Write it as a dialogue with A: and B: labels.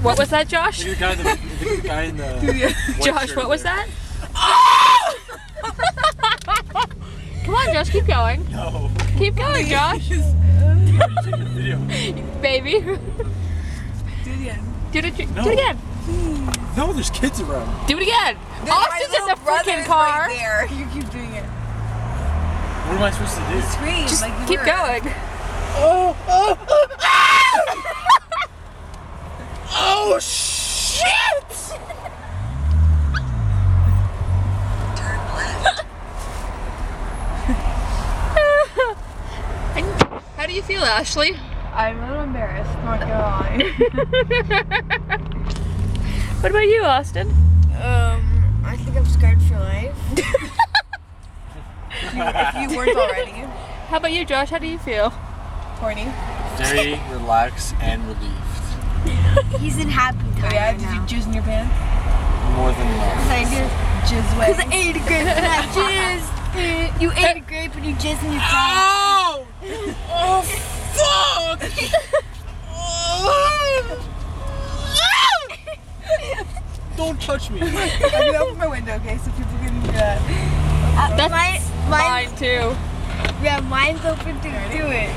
A: What was that, Josh?
B: The guy in the
A: Josh, what was that? Come on, Josh, keep going.
B: No.
A: Keep going, Josh.
B: Video.
A: Baby.
C: Do it again.
A: Do it
B: No.
A: again.
B: No, there's kids around.
A: Do it again. Austin's in the freaking car.
C: Right there. You keep doing it.
B: What am I supposed to do?
C: Scream.
A: Just
C: like you
A: keep
C: were.
A: going.
B: Oh shit!
A: How do you feel, Ashley?
C: I'm a little embarrassed, not gonna lie.
A: What about you, Austin?
D: I think I'm scared for life.
C: If you weren't already.
A: How about you, Josh? How do you feel?
C: Horny.
B: Very relaxed and relieved.
D: He's in happy
C: Oh
D: time
C: yeah,
D: right
C: did you
D: now.
C: jizz in your pants?
B: More than enough.
D: I did.
C: Jizz way.
D: Because I ate a grape and I jizzed. You ate a grape and you jizzed in your pants.
B: Oh! Oh fuck! Don't touch me.
C: I'm gonna open my window, okay, so people can hear that.
A: That's
D: Mine,
A: mine too.
D: yeah, mine's open to do it.